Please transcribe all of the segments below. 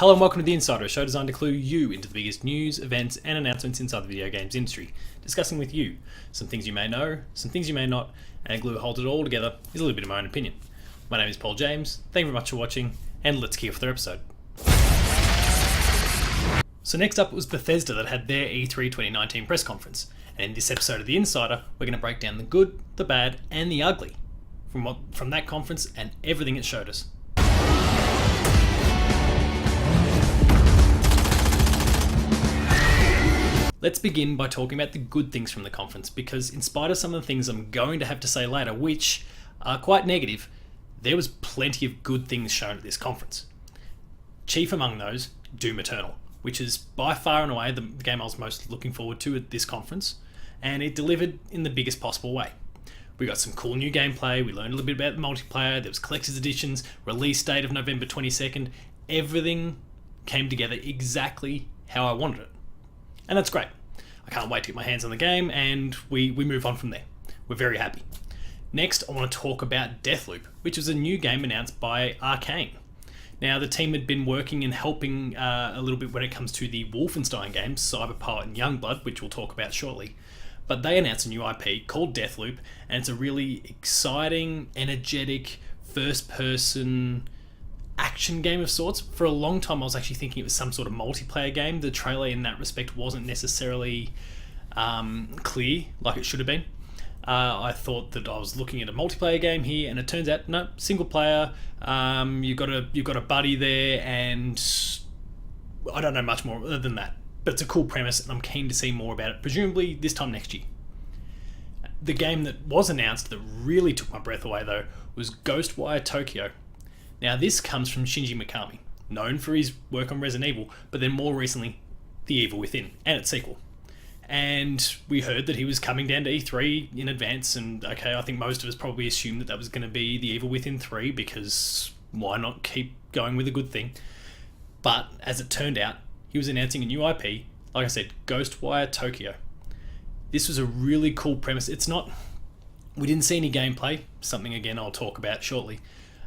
Hello and welcome to The Insider, a show designed to clue you into the biggest news, events and announcements inside the video games industry, discussing with you some things you may know, some things you may not, and a glue that holds it all together is a little bit of my own opinion. My name is Paul James, thank you very much for watching, and let's kick off the episode. So next up was Bethesda that had their E3 2019 press conference, and in this episode of The Insider, we're going to break down the good, the bad and the ugly from that conference and everything it showed us. Let's begin by talking about the good things from the conference, because in spite of some of the things I'm going to have to say later, which are quite negative, there was plenty of good things shown at this conference. Chief among those, Doom Eternal, which is by far and away the game I was most looking forward to at this conference, and it delivered in the biggest possible way. We got some cool new gameplay, we learned a little bit about the multiplayer, there was collector's editions, release date of November 22nd, everything came together exactly how I wanted it. And that's great. I can't wait to get my hands on the game, and we move on from there. We're very happy. Next, I want to talk about Deathloop, which was a new game announced by Arcane. Now, the team had been working and helping a little bit when it comes to the Wolfenstein games, Cyberpilot and Youngblood, which we'll talk about shortly. But they announced a new IP called Deathloop, and it's a really exciting, energetic, first-person action game of sorts. For a long time I was actually thinking it was some sort of multiplayer game. The trailer in that respect wasn't necessarily clear like it should have been. I thought that I was looking at a multiplayer game here, and it turns out no, single player. You've got a buddy there, and I don't know much more than that, but it's a cool premise and I'm keen to see more about it, presumably this time next year. The game that was announced that really took my breath away though was GhostWire Tokyo. Now this comes from Shinji Mikami, known for his work on Resident Evil, but then more recently, The Evil Within, and its sequel. And we heard that he was coming down to E3 in advance, and okay, I think most of us probably assumed that was going to be The Evil Within 3, because why not keep going with a good thing? But as it turned out, he was announcing a new IP, like I said, GhostWire Tokyo. This was a really cool premise. We didn't see any gameplay, something again I'll talk about shortly.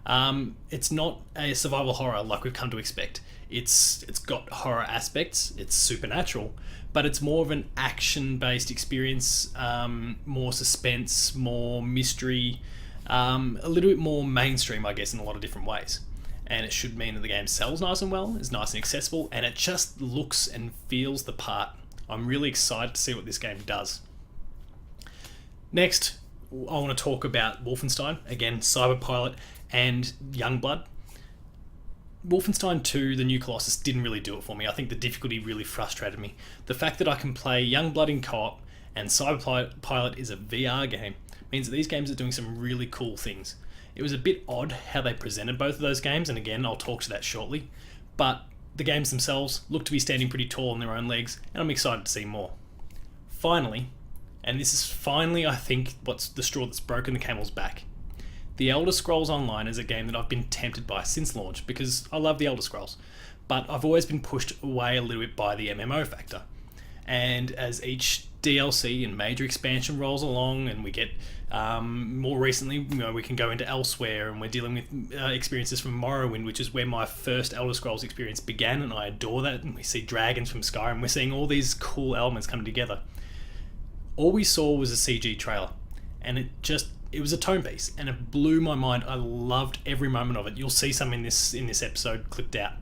It's not a survival horror like we've come to expect. It's got horror aspects, it's supernatural, but it's more of an action-based experience, more suspense, more mystery, a little bit more mainstream, I guess, in a lot of different ways. And it should mean that the game sells nice and well, is nice and accessible, and it just looks and feels the part. I'm really excited to see what this game does. Next, I want to talk about Wolfenstein, again, Cyberpilot and Youngblood. Wolfenstein 2, the new Colossus, didn't really do it for me. I think the difficulty really frustrated me. The fact that I can play Youngblood in co-op and Cyberpilot is a VR game means that these games are doing some really cool things. It was a bit odd how they presented both of those games, and again, I'll talk to that shortly, but the games themselves look to be standing pretty tall on their own legs, and I'm excited to see more. Finally, and this is finally, I think, what's the straw that's broken the camel's back. The Elder Scrolls Online is a game that I've been tempted by since launch, because I love the Elder Scrolls, but I've always been pushed away a little bit by the MMO factor. And as each DLC and major expansion rolls along, and we get more recently, we can go into Elsewhere, and we're dealing with experiences from Morrowind, which is where my first Elder Scrolls experience began, and I adore that. And we see dragons from Skyrim. We're seeing all these cool elements come together. All we saw was a CG trailer, and it was a tone piece, and it blew my mind. I loved every moment of it. You'll see some in this episode clipped out.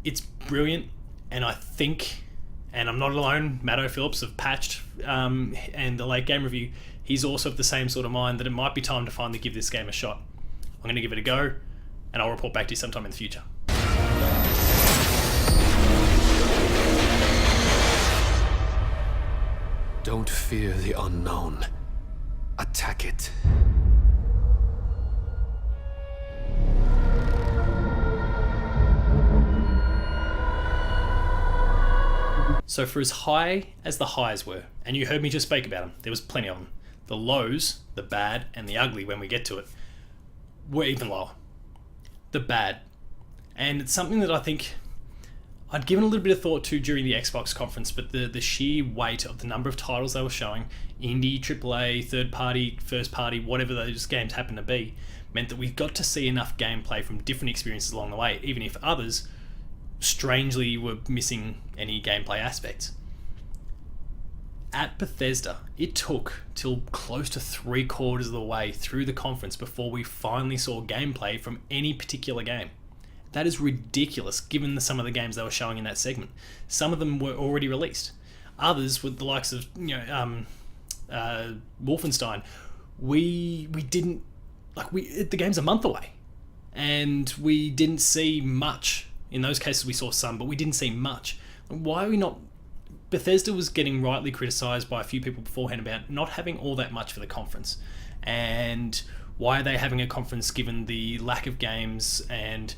It's brilliant, and I think, and I'm not alone, Matto Phillips of Patched and the Late Game Review, he's also of the same sort of mind that it might be time to finally give this game a shot. I'm going to give it a go, and I'll report back to you sometime in the future. Don't fear the unknown. Attack it. So for as high as the highs were, and you heard me just speak about them, there was plenty of them, the lows, the bad and the ugly when we get to it, were even lower. The bad. And it's something that I think I'd given a little bit of thought to during the Xbox conference, but the sheer weight of the number of titles they were showing, indie, AAA, third party, first party, whatever those games happen to be, meant that we got to see enough gameplay from different experiences along the way, even if others strangely were missing any gameplay aspects. At Bethesda, it took till close to 3/4 of the way through the conference before we finally saw gameplay from any particular game. That is ridiculous given some of the games they were showing in that segment. Some of them were already released. Others, with the likes of Wolfenstein, we didn't the game's a month away, and we didn't see much. In those cases, we saw some, but we didn't see much. Why are we not? Bethesda was getting rightly criticised by a few people beforehand about not having all that much for the conference, and why are they having a conference given the lack of games? And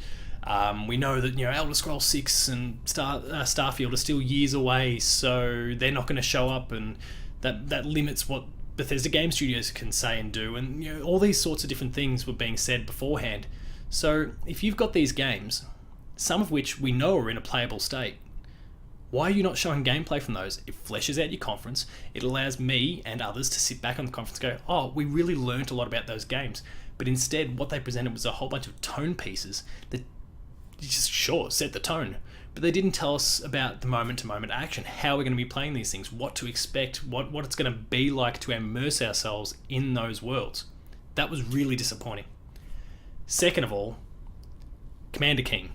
we know that Elder Scrolls 6 and Starfield are still years away, so they're not going to show up, and that limits what Bethesda game studios can say and do, and all these sorts of different things were being said beforehand. So if you've got these games, some of which we know are in a playable state, why are you not showing gameplay from those? It fleshes out your conference. It allows me and others to sit back on the conference and go, oh, we really learnt a lot about those games. But instead, what they presented was a whole bunch of tone pieces that just, sure, set the tone. But they didn't tell us about the moment-to-moment action, how we're going to be playing these things, what to expect, what it's going to be like to immerse ourselves in those worlds. That was really disappointing. Second of all, Commander Keen.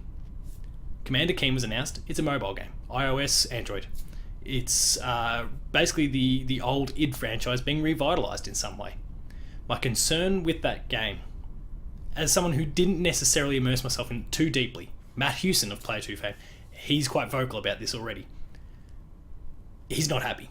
Commander Keen was announced. It's a mobile game. iOS, Android. It's basically the old id franchise being revitalized in some way. My concern with that game, as someone who didn't necessarily immerse myself in too deeply, Matt Hewson of Player 2 fame, he's quite vocal about this already. He's not happy.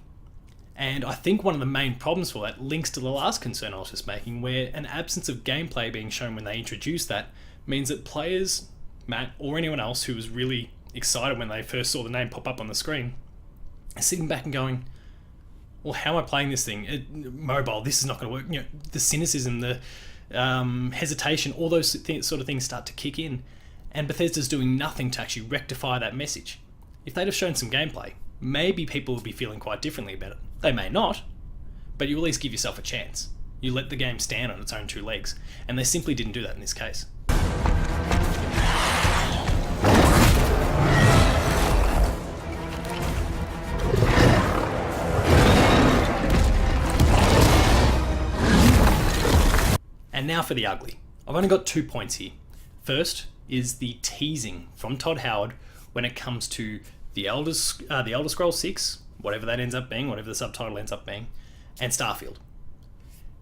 And I think one of the main problems for that links to the last concern I was just making, where an absence of gameplay being shown when they introduce that means that players, Matt, or anyone else who was really excited when they first saw the name pop up on the screen, are sitting back and going, well, how am I playing this thing? Mobile, this is not going to work. The cynicism, the hesitation, all those sort of things start to kick in, and Bethesda's doing nothing to actually rectify that message. If they'd have shown some gameplay, maybe people would be feeling quite differently about it. They may not, but you at least give yourself a chance. You let the game stand on its own two legs, and they simply didn't do that in this case. And now for the ugly. I've only got 2 points here. First is the teasing from Todd Howard when it comes to the Elder Scrolls 6, whatever that ends up being, whatever the subtitle ends up being, and Starfield.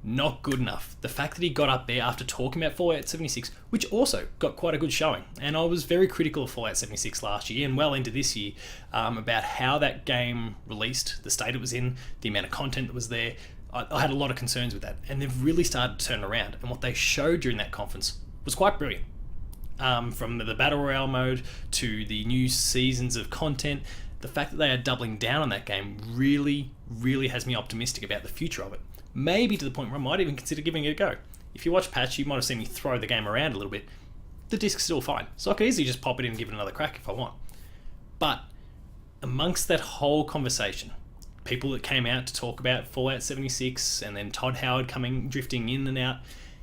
Not good enough. The fact that he got up there after talking about Fallout 76, which also got quite a good showing, and I was very critical of Fallout 76 last year and well into this year, about how that game released, the state it was in, the amount of content that was there. I had a lot of concerns with that, and they've really started to turn around, and what they showed during that conference was quite brilliant. From the Battle Royale mode to the new seasons of content, the fact that they are doubling down on that game really, really has me optimistic about the future of it. Maybe to the point where I might even consider giving it a go. If you watch Patch, you might have seen me throw the game around a little bit. The disc's still fine, so I could easily just pop it in and give it another crack if I want. But amongst that whole conversation, people that came out to talk about Fallout 76 and then Todd Howard drifting in and out,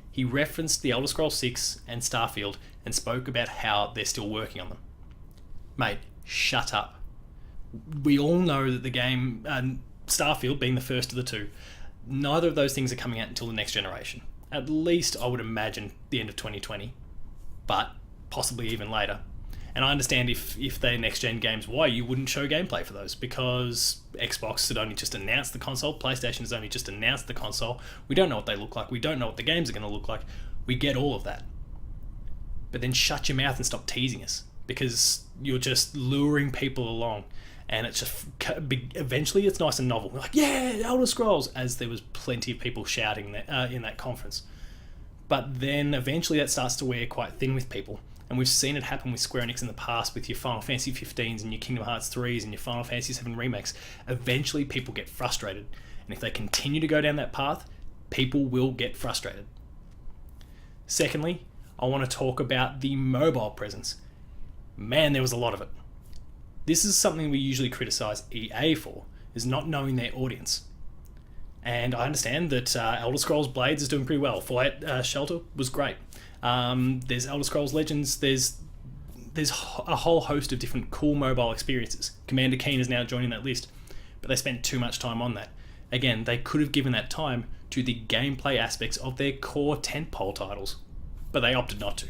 he referenced the Elder Scrolls 6 and Starfield and spoke about how they're still working on them. Mate, shut up. We all know that the game, Starfield being the first of the two, neither of those things are coming out until the next generation. At least I would imagine the end of 2020, but possibly even later. And I understand if they're next-gen games, why you wouldn't show gameplay for those, because Xbox had only just announced the console, PlayStation has only just announced the console, we don't know what they look like, we don't know what the games are going to look like, we get all of that. But then shut your mouth and stop teasing us, because you're just luring people along, and it's just, eventually it's nice and novel. We're like, yeah, Elder Scrolls, as there was plenty of people shouting that, in that conference. But then eventually that starts to wear quite thin with people. And we've seen it happen with Square Enix in the past with your Final Fantasy 15s and your Kingdom Hearts 3s and your Final Fantasy 7 remakes. Eventually people get frustrated. And if they continue to go down that path, people will get frustrated. Secondly, I want to talk about the mobile presence. Man, there was a lot of it. This is something we usually criticise EA for, is not knowing their audience. And I understand that Elder Scrolls Blades is doing pretty well. Fallout Shelter was great. There's Elder Scrolls Legends, there's there's a whole host of different cool mobile experiences. Commander Keen is now joining that list, but they spent too much time on that. Again, they could have given that time to the gameplay aspects of their core tentpole titles, but they opted not to.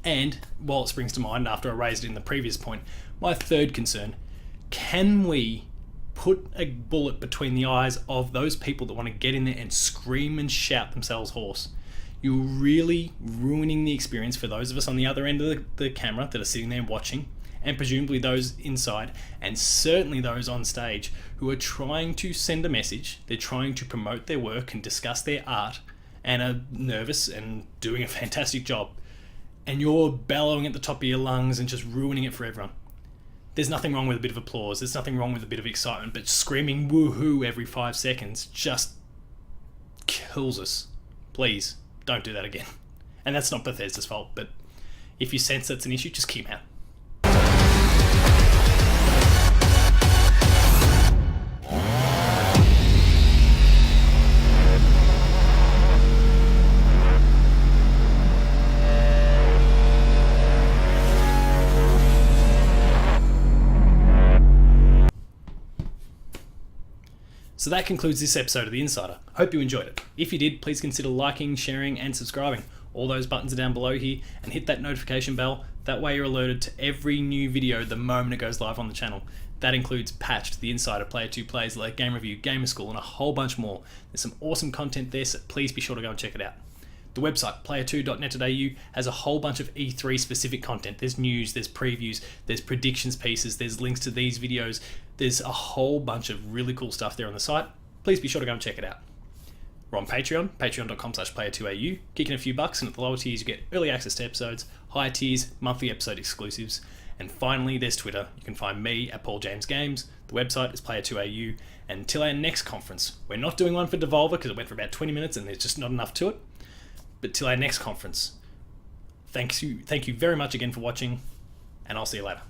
And while it springs to mind after I raised it in the previous point, my third concern: can we put a bullet between the eyes of those people that want to get in there and scream and shout themselves hoarse? You're really ruining the experience for those of us on the other end of the camera that are sitting there watching, and presumably those inside, and certainly those on stage who are trying to send a message. They're trying to promote their work and discuss their art and are nervous and doing a fantastic job. And you're bellowing at the top of your lungs and just ruining it for everyone. There's nothing wrong with a bit of applause. There's nothing wrong with a bit of excitement, but screaming woohoo every 5 seconds just kills us. Please, don't do that again. And that's not Bethesda's fault, but if you sense that's an issue, just keep out. So that concludes this episode of The Insider. Hope you enjoyed it. If you did, please consider liking, sharing, and subscribing. All those buttons are down below here, and hit that notification bell. That way you're alerted to every new video the moment it goes live on the channel. That includes Patched, The Insider, Player 2 Plays, Late Game Review, Gamer School, and a whole bunch more. There's some awesome content there, so please be sure to go and check it out. The website, player2.net.au, has a whole bunch of E3 specific content. There's news, there's previews, there's predictions pieces, there's links to these videos. There's a whole bunch of really cool stuff there on the site. Please be sure to go and check it out. We're on Patreon, patreon.com/player2au. Kick in a few bucks, and at the lower tiers you get early access to episodes, higher tiers, monthly episode exclusives. And finally, there's Twitter. You can find me at Paul James Games. The website is player2au. And until our next conference, we're not doing one for Devolver because it went for about 20 minutes and there's just not enough to it. But till our next conference, thank you very much again for watching, and I'll see you later.